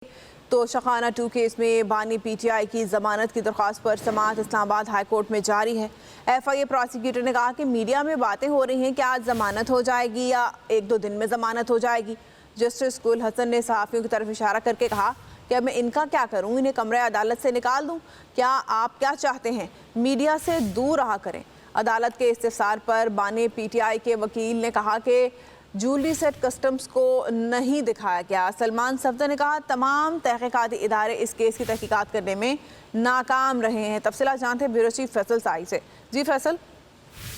Toshakhana 2 case में बानी PTI की जमानत की दरख्वास्त पर समाअत इस्लामाबाद हाई कोर्ट में जारी है। एफआईए प्रोसिक्यूटर ने कहा कि मीडिया में बातें हो रही हैं कि आज जमानत हो जाएगी या 1-2 दिन में जमानत हो जाएगी। जस्टिस गुल हसन ने सहाफ़ियों की तरफ इशारा करके कहा कि अब मैं इनका क्या करूं, इन्हें कमरे अदालत से निकाल दूं? क्या आप क्या चाहते हैं? मीडिया से दूर रहा करें। अदालत के इस्तिफसार पर बानी पीटीआई के वकील ने कहा कि जूलरी सेट कस्टम्स को नहीं दिखाया गया। सलमान सफदर ने कहा तमाम तहकीकाती इदारे इस केस की तहकीकात करने में नाकाम रहे हैं। तफसीलात जानते हैं ब्यूरो चीफ फैसल साई से। जी फैसल।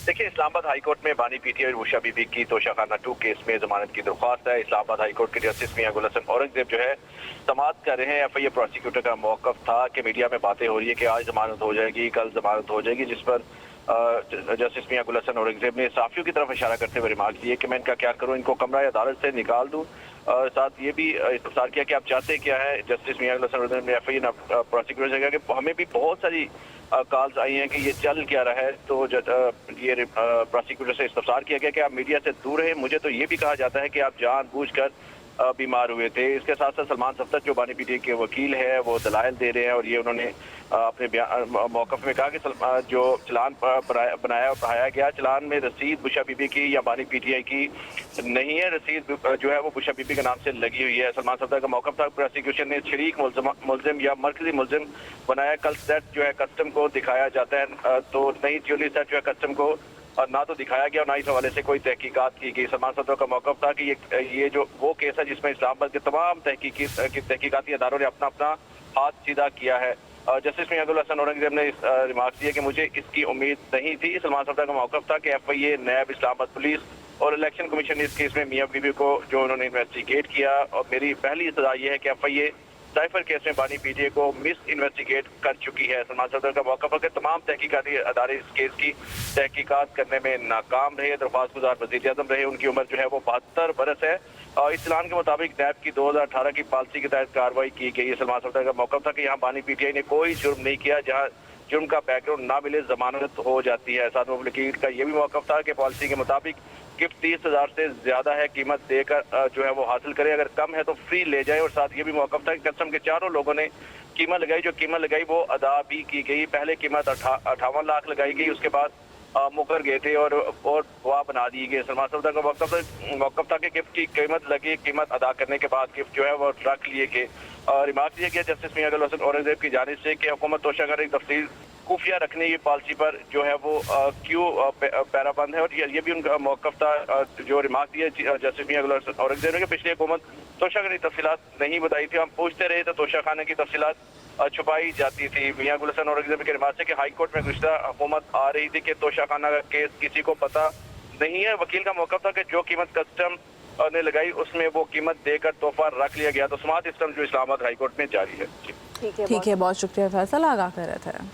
देखिए, इस्लामाबाद हाई कोर्ट में बानी पीटीआई और उषा बीबी की तोशाखाना 2 केस में जमानत की दरख्वास्त है। इस्लामाबाद हाई कोर्ट के जस्टिस मियां गुल हसन औरंगजेब जो है समाअत कर रहे हैं। एफआईए प्रोसिक्यूटर का मौकफ था कि मीडिया में बातें हो रही है कि आज जमानत हो जाएगी, कल जमानत हो जाएगी, जिस पर जस्टिस मियां गुल हसन औरंगजेब ने साफियों की तरफ इशारा करते हुए रिमार्क दिए कि मैं इनका क्या करूं, इनको कमरा अदालत से निकाल दूं। साथ ये भी इस्तफसार किया कि आप चाहते क्या है। जस्टिस मियां गुल हसन औरंगजेब ने एफआईए प्रोसिक्यूटर से कहा कि हमें भी बहुत सारी कॉल्स आई हैं कि ये चल क्या रहा है। तो ये प्रोसिक्यूटर से इस्तफसार किया गया कि आप मीडिया से दूर रहे। मुझे तो ये भी कहा जाता है कि आप जानबूझकर बीमार हुए थे। इसके साथ साथ सलमान सफदर जो बानी पीटीआई के वकील है वो दलाइल दे रहे हैं और ये उन्होंने अपने मौकफ में कहा कि जो चलान बनाया और पढ़ाया गया, चलान में रसीद बुशा बीबी की या बानी पीटीआई की नहीं है। रसीद जो है वो बुशा बीबी के नाम से लगी हुई है। सलमान सफदर का मौकफ था प्रोसिक्यूशन ने शरीक मुलजिम या मरकजी मुलजिम बनाया। कल सेट जो है कस्टम को दिखाया जाता है, तो नई ज्वेलरी सेट जो है कस्टम को और ना तो दिखाया गया और ना इस हवाले से कोई तहकीकात की गई। सलमान सफदर का मौकफ था कि ये जो वो केस है जिसमें इस्लामाबाद के तमाम तहकीकाती अदारों ने अपना अपना हाथ सीधा किया है। जस्टिस मियां गुल हसन औरंगजेब ने रिमार्क दिया कि मुझे इसकी उम्मीद नहीं थी। सलमान सफदर का मौकफ था कि एफआईए, नैब, इस्लामाबाद पुलिस और इलेक्शन कमीशन ने इस केस में मियां बीबी को जो उन्होंने इन्वेस्टिगेट किया, और मेरी पहली सजा ये है कि एफआईए साइफर केस में बानी पीटीआई को मिस इन्वेस्टिगेट कर चुकी है। सलमान सफदर का मौका है तमाम तहकीकाती अदारे इस केस की तहकीकात करने में नाकाम रहे। दरख्वास्त गुजार वज़ीर आज़म रहे, उनकी उम्र जो है वो 72 बरस है। इस चलान के मुताबिक नैब की 2018 की पॉलिसी के तहत कार्रवाई की गई है। सलमान सफदर का मौका था कि यहाँ बानी पीटीआई ने कोई जुर्म नहीं किया, जहाँ जुर्म का बैकग्राउंड ना मिले जमानत हो जाती है। साथ में वकील का ये भी मौकफ था कि पॉलिसी के मुताबिक गिफ्ट 30,000 से ज्यादा है कीमत देकर जो है वो हासिल करे, अगर कम है तो फ्री ले जाए। और साथ ये भी मौकफ था कि कस्टम के चारों लोगों ने कीमत लगाई, जो कीमत लगाई वो अदा भी की गई। पहले कीमत 58 लाख लगाई गई, उसके बाद मुकर गए थे और गवाह बना दिए गए। सलमान सफदर का मौकफ था कि गिफ्ट की कीमत लगी, कीमत अदा करने के बाद गिफ्ट जो है वो रख लिए गए। रिमार्क दिया गया जस्टिस मियां गुल हसन औरंगजेब की जानिब से कि हुकूमत तोशाखाना की तफसील खुफिया रखने की पॉलिसी पर जो है वो क्यों पैराबंद है। और ये भी उनका मौकफ था जो रिमार्क दिया जस्टिस मियां गुल हसन औरंगजेब ने पिछली हुकूमत तोशाखाना की तफसीलात नहीं बताई थी। हम पूछते रहे तो तोशाखाना की तफसीलात छुपाई जाती थी। मियां गुल हसन औरंगजेब के रिमार्क से कि हाई कोर्ट में गुज़श्ता हुकूमत आ रही थी कि तोशाखाना का केस किसी को पता नहीं है। वकील का मौकफ था कि जो कीमत कस्टम ने लगाई उसमें वो कीमत देकर तोहफा रख लिया गया। तो समाअत सिस्टम जो इस्लामाबाद हाई कोर्ट में जारी है। ठीक है, बहुत शुक्रिया फैसल, आगाह कर रहे थे।